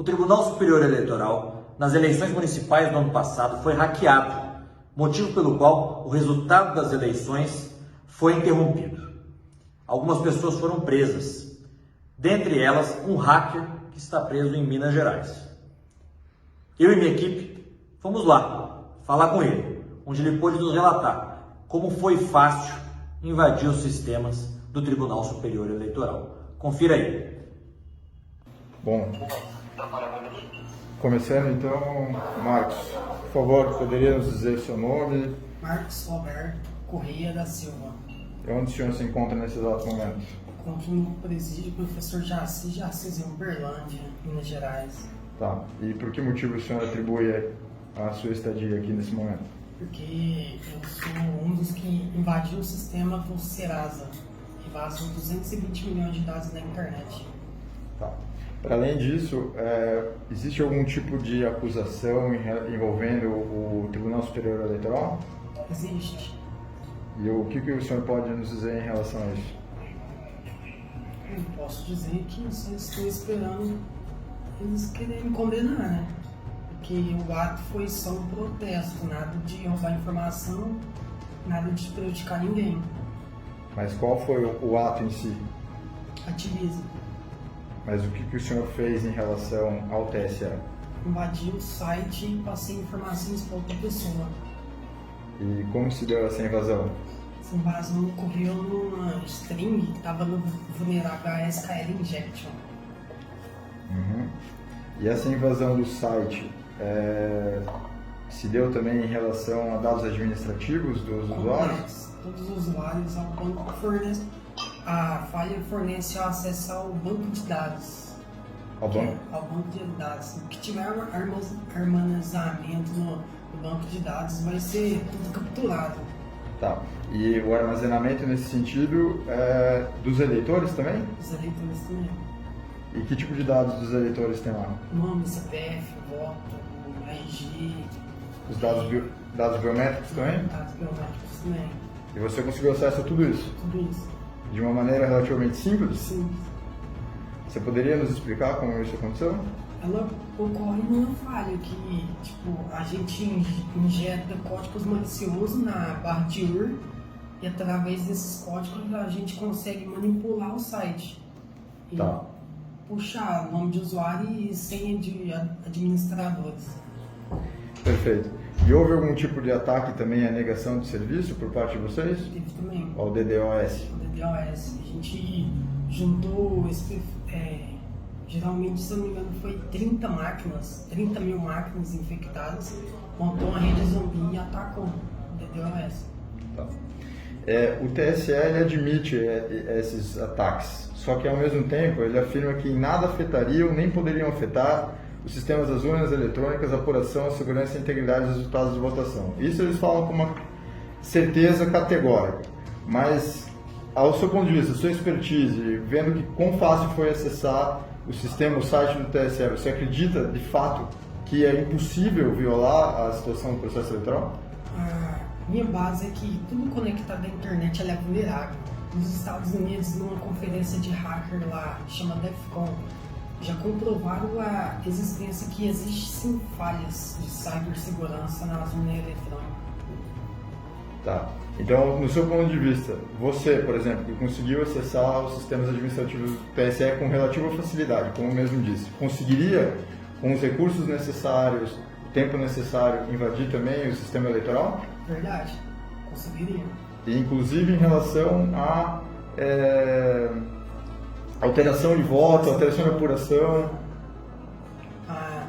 O Tribunal Superior Eleitoral, nas eleições municipais do ano passado, foi hackeado, motivo pelo qual o resultado das eleições foi interrompido. Algumas pessoas foram presas, dentre elas um hacker que está preso em Minas Gerais. Eu e minha equipe fomos lá falar com ele, onde ele pôde nos relatar como foi fácil invadir os sistemas do Tribunal Superior Eleitoral. Confira aí. Bom, começando então, Marcos, por favor, poderia nos dizer seu nome? Marcos Roberto Correia da Silva. E onde o senhor se encontra nesse exato momento? Encontro no presídio professor Jaci em Uberlândia, Minas Gerais. Tá, e por que motivo o senhor atribui a sua estadia aqui nesse momento? Porque eu sou um dos que invadiu o sistema do Serasa, que vazou 220 milhões de dados na internet. Tá. Para além disso, existe algum tipo de acusação envolvendo o Tribunal Superior Eleitoral? Existe. E o que o senhor pode nos dizer em relação a isso? Eu posso dizer que vocês estão esperando eles querem me condenar, né? Porque o ato foi só um protesto, nada de roubar informação, nada de prejudicar ninguém. Mas qual foi o ato em si? Ativismo. Mas o que o senhor fez em relação ao TSE? Invadi o site e passei informações para outra pessoa. E como se deu essa invasão? Essa invasão ocorreu numa string que estava no vulnerável SQL Injection. Uhum. E essa invasão do site se deu também em relação a dados administrativos dos usuários? Todos os usuários ao banco fornece. A falha fornece o acesso ao banco de dados. Ao banco? Ao banco de dados. O que tiver armazenamento no banco de dados vai ser tudo capturado. Tá. E o armazenamento nesse sentido é dos eleitores também? Os eleitores também. E que tipo de dados dos eleitores tem lá? Nome, CPF, voto, RG. Os dados biométricos também? Dados biométricos também. E você conseguiu acesso a tudo isso? Tudo isso. De uma maneira relativamente simples? Sim. Você poderia nos explicar como isso aconteceu? Ela ocorre numa falha que, a gente injeta códigos maliciosos na barra de URL e através desses códigos a gente consegue manipular o site. E Tá. puxar nome de usuário e senha de administradores. Perfeito. E houve algum tipo de ataque também à negação de serviço por parte de vocês? Teve também. Ao DDoS? O DDoS. A gente juntou, geralmente, se eu não me engano, foi 30 mil máquinas infectadas, montou uma rede zumbi e atacou o DDoS. Tá. O TSE ele admite esses ataques, só que ao mesmo tempo ele afirma que nada afetariam nem poderiam afetar os sistemas das urnas eletrônicas, a apuração, a segurança e a integridade dos resultados de votação. Isso eles falam com uma certeza categórica, mas ao seu ponto de vista, sua expertise, vendo que quão fácil foi acessar o sistema, o site do TSE, você acredita de fato que é impossível violar a situação do processo eleitoral? A minha base é que tudo conectado à internet é vulnerável. Nos Estados Unidos, numa conferência de hacker lá, chama DEFCON, já comprovaram a existência que existe sim falhas de cibersegurança na zona eletrônica. Tá. Então, no seu ponto de vista, você, por exemplo, que conseguiu acessar os sistemas administrativos do TSE com relativa facilidade, como eu mesmo disse, conseguiria, com os recursos necessários, o tempo necessário, invadir também o sistema eleitoral? Verdade, conseguiria. E, inclusive, em relação a alteração de voto, alteração de apuração? A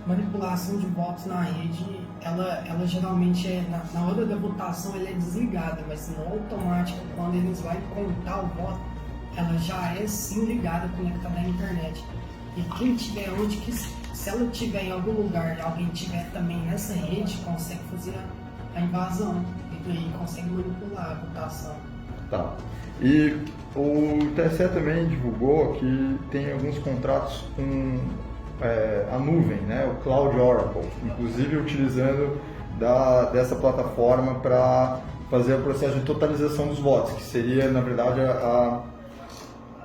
manipulação de votos na rede, ela geralmente na hora da votação ela é desligada, mas no automático, quando eles vão contar o voto, ela já é sim ligada, conectada à internet. E quem tiver se ela tiver em algum lugar e alguém tiver também nessa rede, consegue fazer a invasão e daí consegue manipular a votação. Tá. E o TSE também divulgou que tem alguns contratos com a nuvem, né, o Cloud Oracle, inclusive utilizando dessa plataforma para fazer o processo de totalização dos votos, que seria, na verdade,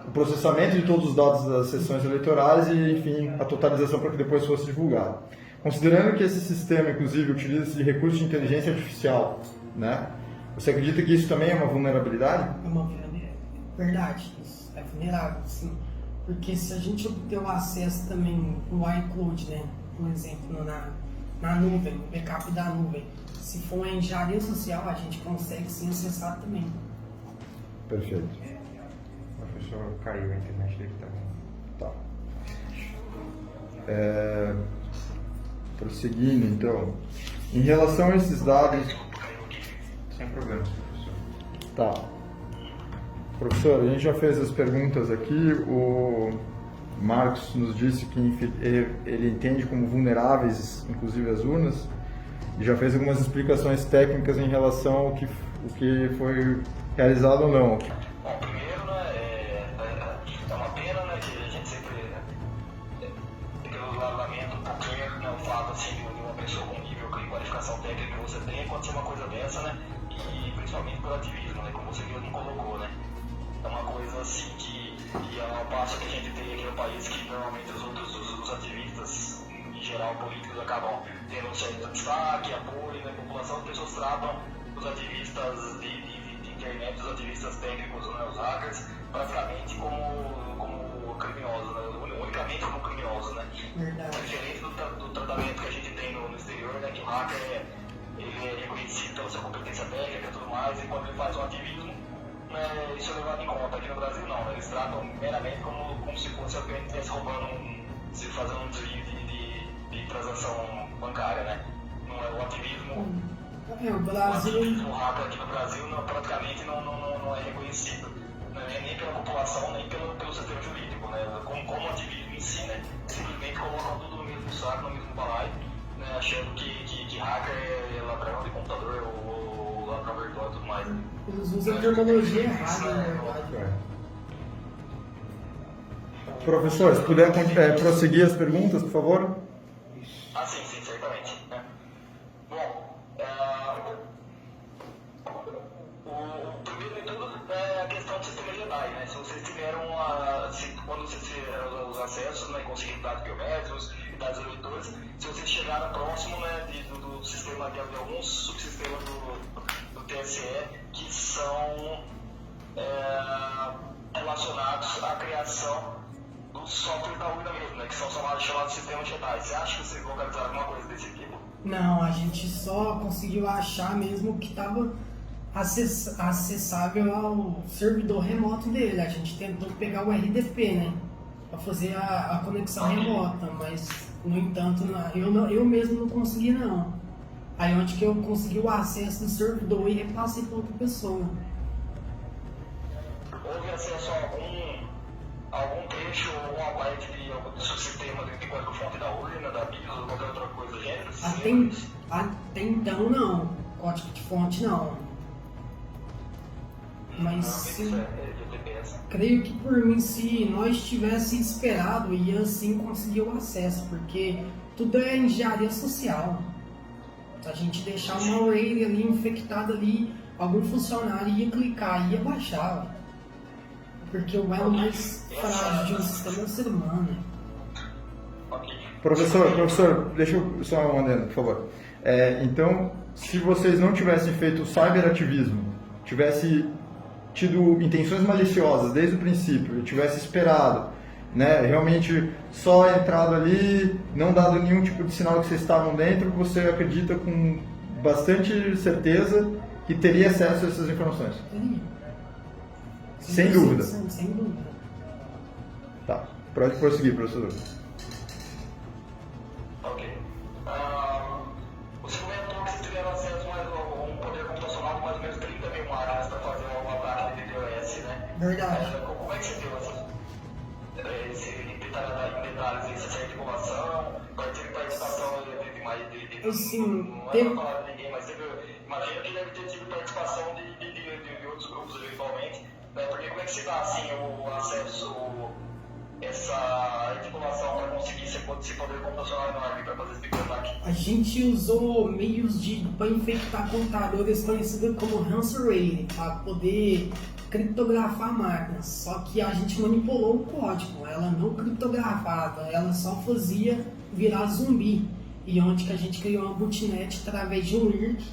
o processamento de todos os dados das sessões eleitorais e, enfim, a totalização para que depois fosse divulgado. Considerando que esse sistema, inclusive, utiliza de recursos de inteligência artificial, né? Você acredita que isso também é uma vulnerabilidade? É uma verdade, isso é vulnerável, sim. Porque se a gente obter o acesso também no iCloud, né? Por exemplo, na nuvem, no backup da nuvem, se for uma engenharia social, a gente consegue sim acessar também. Perfeito. O professor caiu a internet dele também. Tá. Prosseguindo, então. Em relação a esses dados... Sem problema, professor. Tá. Professor, a gente já fez as perguntas aqui. O Marcos nos disse que ele entende como vulneráveis, inclusive as urnas, e já fez algumas explicações técnicas em relação ao que foi realizado ou não. Bom, primeiro, né, é uma pena, né, que a gente sempre, eu lamento um pouquinho, né, o fato, assim, de uma pessoa com nível de qualificação técnica que você tem acontecer uma coisa dessa, né, e principalmente pelo ativismo, né, como você mesmo colocou, né. É uma coisa assim que é uma pasta que a gente tem aqui no país que normalmente os ativistas, em geral, políticos, acabam tendo um certo destaque, apoio, né, população, as pessoas tratam os ativistas de internet, os ativistas técnicos, né, os hackers, praticamente como criminosos, né, unicamente como criminosos, né. Verdade. Diferente do tratamento que a gente tem no exterior, né, que o hacker ele é reconhecido pela sua competência técnica e tudo mais, e quando ele faz um ativismo, né, isso é levado em conta. Aqui no Brasil não, né, eles tratam meramente como se fosse alguém que estivesse roubando, fazendo um desvio de transação bancária, né. Não é o ativismo. O Brasil... O hacker aqui no Brasil praticamente não é reconhecido, né, nem pela população, nem pelo sistema jurídico, né, como ativismo em si, né. Simplesmente colocam tudo no mesmo saco, no mesmo balaio, né, achando que hacker é ladrão de computador ou ladrão virtual e tudo mais. Eles usam a terminologia errada, na verdade. Professor, se puder prosseguir as perguntas, por favor. Ah, sim, certamente. Né? Bom, o primeiro de tudo é a questão do sistema Jedi, né? Se vocês tiveram, quando vocês fizeram os acessos, né, conseguiram dados biométricos e dados eleitores, se vocês chegaram próximo, né, do sistema, de alguns subsistemas do TSE que são relacionados à criação do software da urna mesmo, né, que são chamados sistemas Jedi. Você acha que vocês localizaram alguma coisa desse tipo? Não, a gente só conseguiu achar mesmo que estava acessável ao servidor remoto dele. A gente tentou pegar o RDP, né, para fazer a conexão remota, mas, no entanto, eu mesmo não consegui, não. Aí onde que eu consegui o acesso do servidor e repassei para outra pessoa. Houve acesso a algum trecho ou alguma parte do seu sistema de código-fonte da urna, da BIOS ou qualquer outra coisa do gênero? Até então, não. Código de fonte, não. Mas creio que por mim, se nós tivéssemos esperado, ia sim conseguir o acesso, porque tudo é engenharia social. Se a gente deixar uma array ali infectada ali, algum funcionário ia clicar, ia baixar. Porque o elo mais frágil de um sistema é o ser humano. Professor, deixa eu só um adendo, por favor. Então, se vocês não tivessem feito cyberativismo, tivesse tido intenções maliciosas desde o princípio, e tivesse esperado, né, realmente só entrado ali, não dado nenhum tipo de sinal que vocês estavam dentro, você acredita com bastante certeza que teria acesso a essas informações? Teria. Sem dúvida. Sem dúvida. Tá, pode prosseguir, professor. Ok. Você comentou que vocês tiveram acesso a um poder computacional de mais ou menos 30 mil máquinas para fazer um ataque de DDoS, né? Verdade. Como é que você deu em detalhes essa articulação, participação de mais de Assim, não teve... é para falar de ninguém, mas imagino que deve ter tido participação de outros grupos eventualmente, né? Porque como é que se dá assim o acesso, essa articulação para conseguir esse poder computacional enorme para fazer esse tipo de ataque? A gente usou meios para infectar computadores conhecidos como ransomware, para poder criptografar máquinas, só que a gente manipulou o código, ela não criptografava, ela só fazia virar zumbi. E onde que a gente criou uma botnet através de um IRC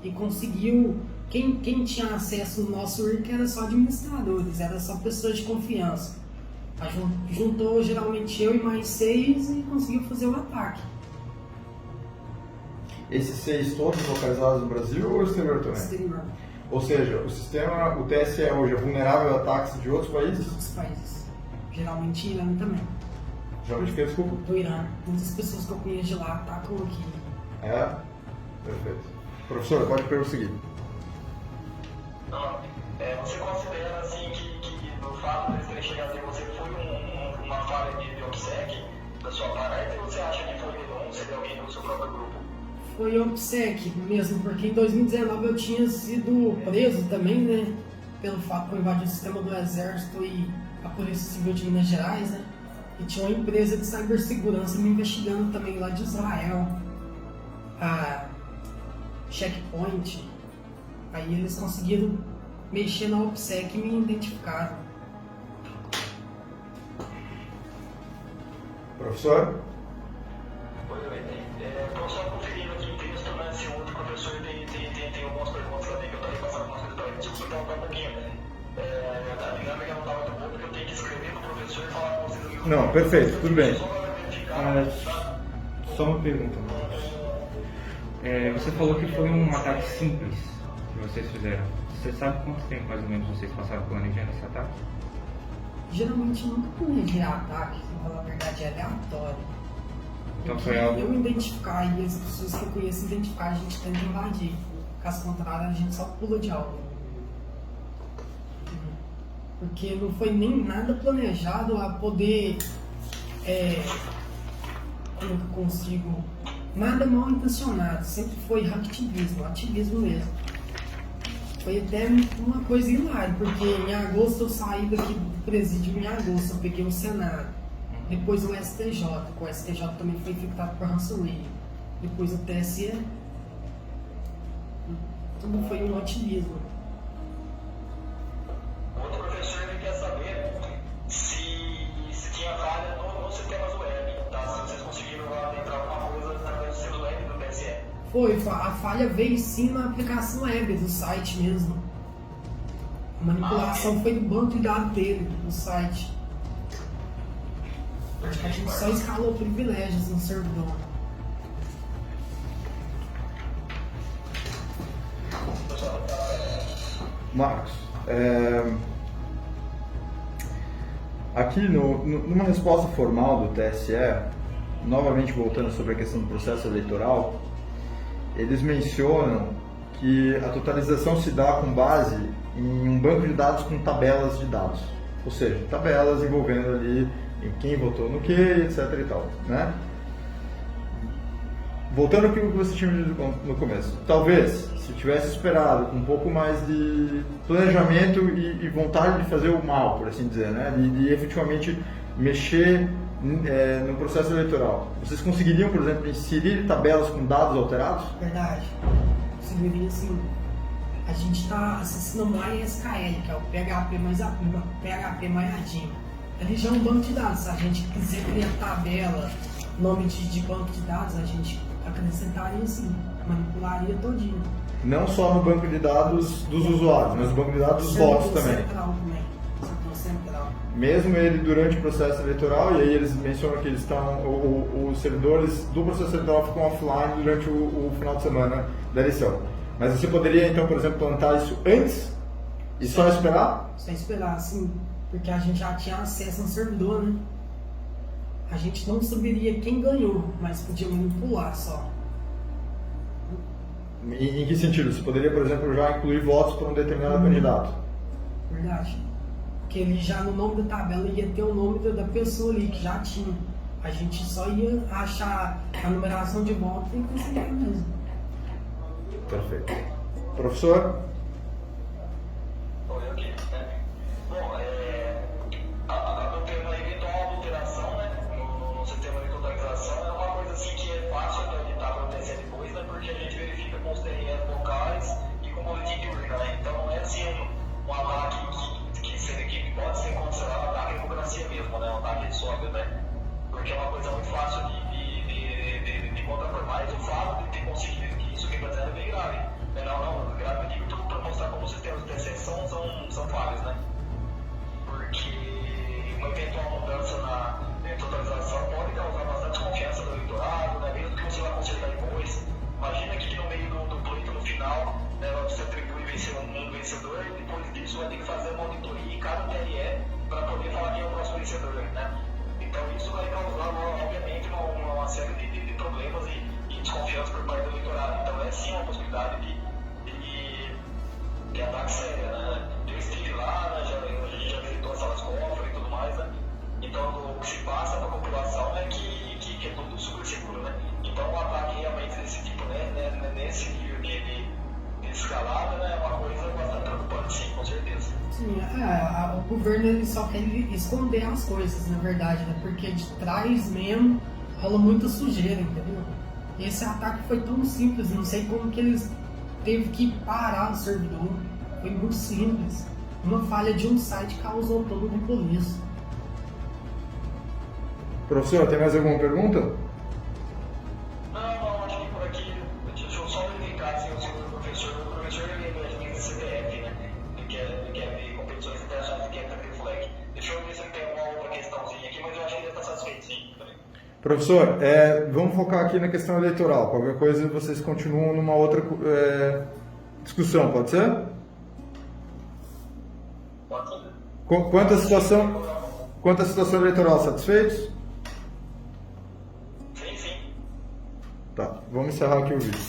e conseguiu, quem tinha acesso no nosso IRC era só administradores, era só pessoas de confiança. Juntou geralmente eu e mais 6 e conseguiu fazer o ataque. Esses 6 todos localizados no Brasil ou no exterior também? Exterior. Ou seja, o sistema, o TSE hoje é vulnerável a ataques de outros países? Outros países. Geralmente Irã também. Geralmente que desculpa? Do Irã. Muitas pessoas que eu conheço de lá atacam aqui. É? Perfeito. Professor, pode prosseguir. Não, você considera assim que no fato de eles terem chegado em você foi uma falha de OPSEC da sua parte ou você acha que foi denúncia de alguém do seu próprio grupo? Foi OPSEC mesmo, porque em 2019 eu tinha sido preso também, né? Pelo fato de eu invadir o sistema do Exército e a Polícia Civil de Minas Gerais, né? E tinha uma empresa de cibersegurança me investigando também lá de Israel, a Checkpoint. Aí eles conseguiram mexer na OPSEC e me identificaram. Professor? Pois bem, estou só conferindo aqui em texto, né? Se o outro professor tem algumas perguntas também que eu estou repassando algumas coisas para ele. Desculpa interromper um pouquinho. A dinâmica não está muito boa porque eu tenho que escrever para o professor e falar com vocês. Não, perfeito, tudo bem. Só uma pergunta, Marcos. Você falou que foi um ataque simples que vocês fizeram. Você sabe quanto tempo mais ou menos vocês passaram planejando esse ataque? Geralmente eu nunca planejei ataque, pra falar a verdade, é aleatório. Então Porque foi algo... eu identificar e as pessoas que eu conheço identificar, a gente tenta invadir. Caso contrário, a gente só pula de aula. Porque não foi nem nada planejado a poder... como que eu consigo... Nada mal intencionado, sempre foi hacktivismo, ativismo mesmo. Foi até uma coisa hilária, porque em agosto eu saí daqui do presídio, em agosto eu peguei o Senado, depois o STJ, que o STJ também foi infectado por ransomware, depois o TSE, tudo foi um ativismo. O outro professor ele quer saber se tinha falha nos sistemas web, tá? Se vocês conseguiram adentrar alguma coisa através dos sistemas web do TSE. Foi, a falha veio sim na aplicação web do site mesmo. A manipulação foi do banco de dados dele, do site. A gente só escalou privilégios no servidor. Marcos, aqui numa resposta formal do TSE, novamente voltando sobre a questão do processo eleitoral, eles mencionam que a totalização se dá com base em um banco de dados com tabelas de dados, ou seja, tabelas envolvendo ali em quem votou no que, etc e tal, né? Voltando ao que você tinha dito no começo, talvez, se tivesse esperado com um pouco mais de planejamento e vontade de fazer o mal, por assim dizer, né? de efetivamente mexer no processo eleitoral, vocês conseguiriam, por exemplo, inserir tabelas com dados alterados? Verdade. Conseguiria assim. A gente está acessando o MySQL, que é o PHP maiadinho. Ele já é um banco de dados. Se a gente quiser criar tabela, nome de banco de dados, a gente acrescentaria assim, manipularia todinho. Não só no banco de dados dos usuários, mas no banco de dados dos votos também. Central também. Servidor central. Mesmo ele durante o processo eleitoral, e aí eles mencionam que eles estão, os servidores do processo eleitoral ficam offline durante o final de semana da eleição. Mas você poderia então, por exemplo, plantar isso antes e só esperar? Só esperar, sim, porque a gente já tinha acesso ao servidor, né? A gente não saberia quem ganhou, mas podia manipular só. Em que sentido? Você poderia, por exemplo, já incluir votos para um determinado candidato? Verdade. Porque ele já no nome da tabela ia ter o nome da pessoa ali que já tinha. A gente só ia achar a numeração de votos e conseguir mesmo. Perfeito. Professor? Oi, aqui. Bom, uma eventual alteração, né, no sistema de totalização é uma coisa assim que é fácil de auditar para acontecer depois, né, porque a gente verifica com os TRS locais e com o boletim de urna, né, então não é assim um ataque é muito fácil de contrapor, mas o fato de ter conseguido isso que é bem grave. Não, grave eu digo tudo para mostrar como os sistemas de TCE são falhos, né? Porque uma eventual mudança na totalização pode causar bastante desconfiança do eleitorado, né? Mesmo que você vá consertar depois. Imagina que no meio do pleito, no final, né, você atribui um vencedor e depois disso vai ter que fazer uma auditoria em cada TRE para poder falar quem é o próximo vencedor, né? Então isso vai causar, obviamente, uma série de problemas e desconfiança por parte do eleitorado. Então é sim uma possibilidade de ataque séria, né? Eu estive lá, né, a gente já visitou as salas cofre e tudo mais, né? Então o que se passa para a população é que é tudo super seguro, né? Então o ataque realmente desse tipo, né, nesse nível de escalada, né, é uma coisa bastante preocupante, sim, com certeza. Sim, o governo ele só quer esconder as coisas, na verdade, né? Porque de trás mesmo rola muita sujeira, entendeu? Esse ataque foi tão simples, não sei como que eles teve que parar o servidor. Foi muito simples. Uma falha de um site causou todo o rebuliço. Professor, tem mais alguma pergunta? Não, acho que por aqui, deixa eu só verificar se o professor ele é CBF, né? Ele quer ver competições internacionais de Captain Flag. Deixa eu ver se ele tem uma outra questãozinha aqui, mas eu acho que ele está satisfeito, sim. Professor, vamos focar aqui na questão eleitoral. Qualquer coisa vocês continuam numa outra discussão, pode ser? Pode ser. Quanto à situação eleitoral, satisfeitos? Sim. Tá, vamos encerrar aqui o vídeo.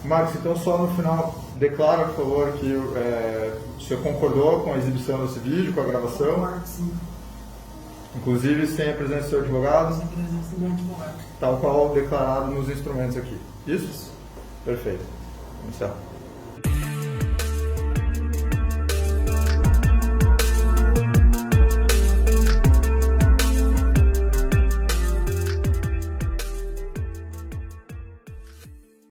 Marcos, então só no final declara, por favor, que o senhor concordou com a exibição desse vídeo, com a gravação, Claro que sim. inclusive sem a presença do seu advogado, Sem presença do advogado. tal qual declarado nos instrumentos aqui. Isso? Perfeito. Vamos encerrar.